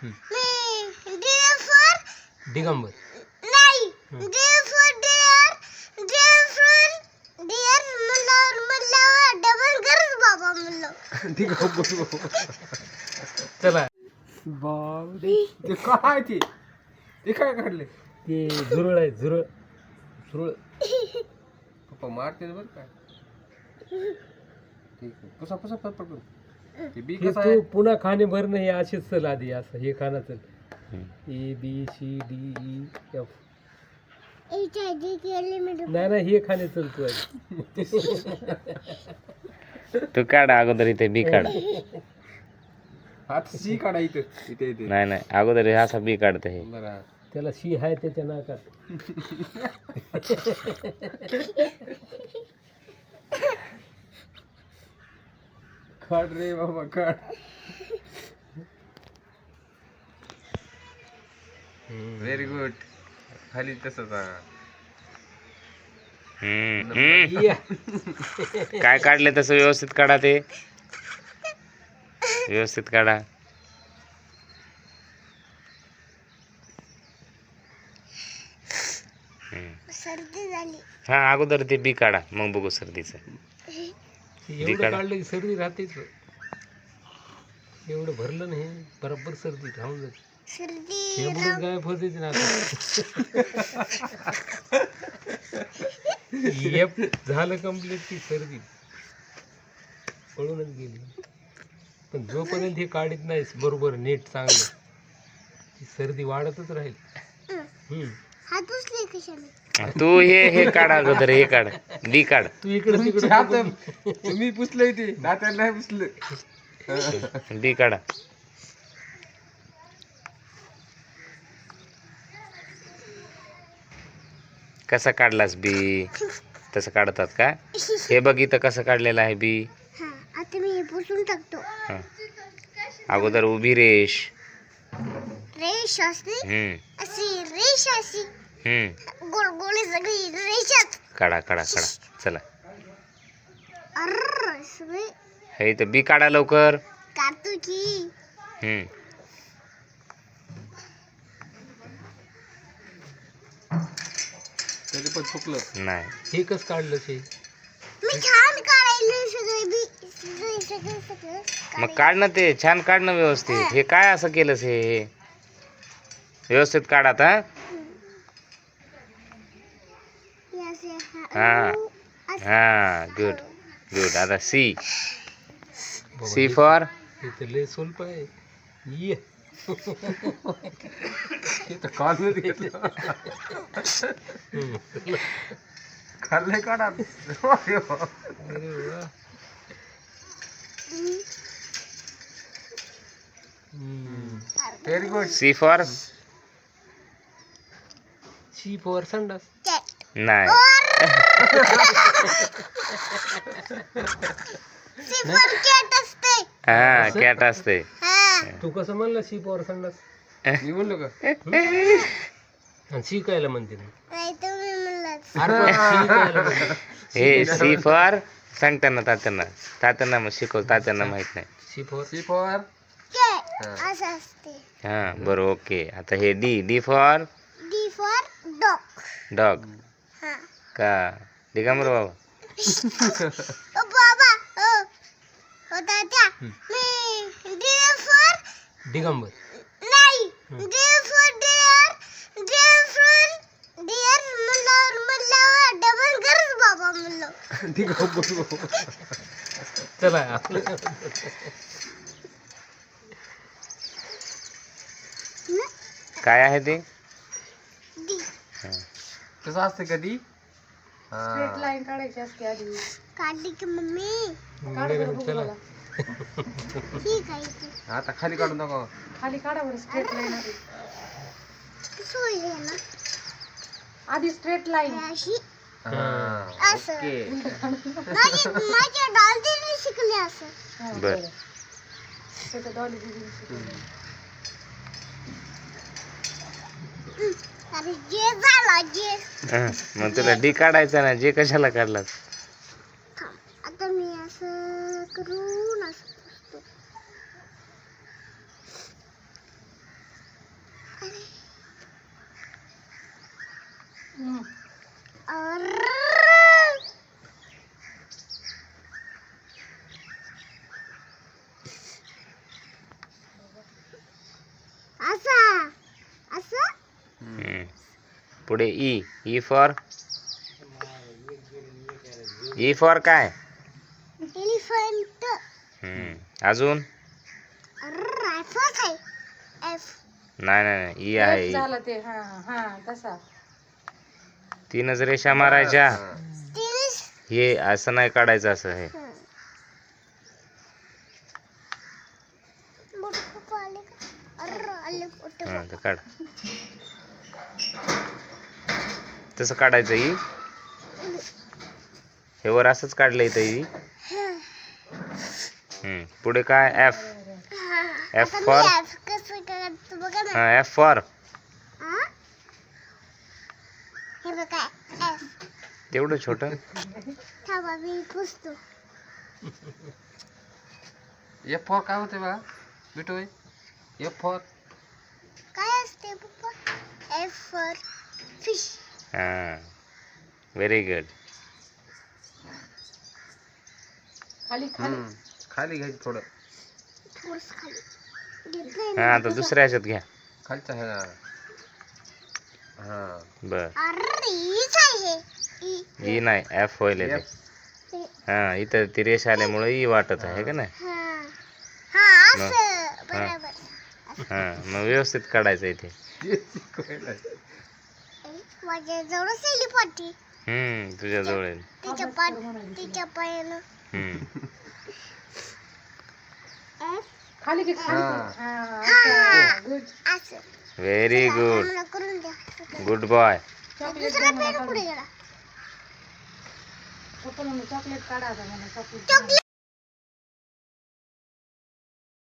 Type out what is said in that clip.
Me D for Digambar. नाही, D for dear, D for dear म्हणल्यावर double करच बाबा म्हणलं. दिगंबर. चला बापरे ते काय ते काय काढले? ते झुरळ आहे, झुरळ झुरळ. पप्पा मारते बरं काय. ठीक आहे पुसा पुसा पप्पा करून. ते बी हे कसं आहे? तू पुन्हा खाणे भरणं हे असेच चल आधी असं हे खाणं चल. A B C D E F. HID केली मी. नाही नाही हे खाणे चल तू आधी. तू काढ अगोदर इथे बी काढ. हात सी काढा इथं इथे इथे. नाही नाही अगोदर हे असा बी काढते हे. बरं त्याला शी आहे त्याच्या नाकात. काढ रे बाबा काढ. Very good. खाली तसंच या. काय काढले तसं व्यवस्थित काढा ते. व्यवस्थित काढा. सर्दी झाली. हा अगोदर ते बी काढा मग बघू सर्दीचं. एवढं काढलं की सर्दी राहतेच. एवढं भरलं नाही बरोबर सर्दी राहून जाते. सर्दी शेंबूडच गायब होते ना आता. एफ झालं कंप्लीट की सर्दी पळूनच गेली. पण जोपर्यंत हे काढत नाहीस बरोबर नीट चांगलं ती सर्दी वाढतच राहील. हात पुसले कशाने? तू हे काढ अगोदर हे काढ बी काढ. तू इकडे तिकडे तुम्ही पुसलंय ते नात्याला नाही पुसलं. बी काढा. कसा काढलास बी तसं काढतात का? हे बघ इथं कसं काढलेलं आहे बी. हा, आता मी हे पुसून टाकतो. हा. अगोदर उभी रेष. रेष असते अशी रेष अशी गोल गोल सगळी रेषात. काढा काढा काढा चला. अर्र सगळे हे इथं बी काढा लवकर. काढतो की. तरी पण चुकलं नाही. हे कसं काढलं ते? मी छान काढायला सगळे बी सगळे मग काढ ना ते छान काढ ना व्यवस्थित. हे काय असं केलंस हे व्यवस्थित काढ आता. हा हा गुड गुड. आता सी. सी फॉर इथं लय सोल्प आहे. ये ते काढून घेतलं. खाल्ले काढा. अरे वा. Very good. सी फॉर शी फॉर संडास. नाही. सिफर कॅट असते. हा कॅट असते. हा, तू कसं म्हणलं शी फॉर संडास? मी बोललो का? आणि शी कायला म्हणते ना? नाही तुम्ही म्हणलात. अरे पण शी कायला म्हणते? हे सी फॉर सांगताना तात्यांना मग शिकव. तात्यांना माहित नाही. शी फॉर सी फॉर कॅट असं असते. हा बरं ओके. आता हे D. D for D for dog. Dog हा. का दिगंबर बाबा. ओ बाबा ओ तात्या मी डी फॉर दिगंबर. नाही, D for dear, D for dear म्हणल्यावर डबल करच बाबा म्हणलं. दिगंबर. चला आपलं काय आहे ते? डी. कसं असतं कधी? स्ट्रेट लाईन काढायची असते आधी. काढली की मम्मी. काढ बरं बघू चला मला. ठीक आहे ती. आता खाली काढून दाखवा. खाली काढा बरं स्ट्रेट लाईन आधी. सोय आहे ना आधी स्ट्रेट लाईन. हे अशी हा. असं. ओके. माझ्या डॉलतीने शिकले असं. बर. त्याचं डॉली दिदी शिकवलं. अरे जे झालं जे. मग तुला डी काढायचा ना. जे कशाला काढलास? थांब, आता मी असं करून असं पुसतो. हम्म. असं असं हम्म. पुढे ई फॉर काय? एलिफंट. अजून रायफल आहे. एफ. नाही ई आहे F ई. झालं ते हा हा तसा. 3च रेषा मारायच्या. हा. तिरीस. हे असं नाही काढायचं, असं हे. मोठं पप्पा आले का? आले मोठे हा, पप्पा. तर काढ. तसं काढायचं ई. हे वर असंच काढलं इथं ई. पुढे काय? एफ. एफ आता मी फॉर F कसं करायचं बघा ना. हा, एफ फॉर हा? हे बघा F. तेवढं छोट. थांबा मी पुसतो. एफ फॉर काय होते बा बिटू? एफ फॉर काय असते पप्पा? F for fish. हा, व्हेरी गुड. खाली खाली. खाली घ्यायचं थोडं. थोडंसं खाली. घेतलंय हा, ना. आता दुसऱ्या ह्याच्यात घ्या. खालचं आहे ना. हा. बर. अरे हीच आहे. ई. ई नाही, एफ होईल ते. ते. हा, इथं ती रेष आल्यामुळे ई वाटत आहे का नाही? हा. हा असं. बरोबर. हा, मग व्यवस्थित काढायचं इथे. माझ्या जवळच एलिफंट आहे. तुझ्या जवळ आहे. तिच्या पायानं. F. खाली घे खाली. हा. हा गुड. असं. Very good. मला करून द्या. Good boy. चॉकलेट दुसरा पेन कुठे गेला? चॉकलेट काढा आता मला चॉकलेट. चॉकलेट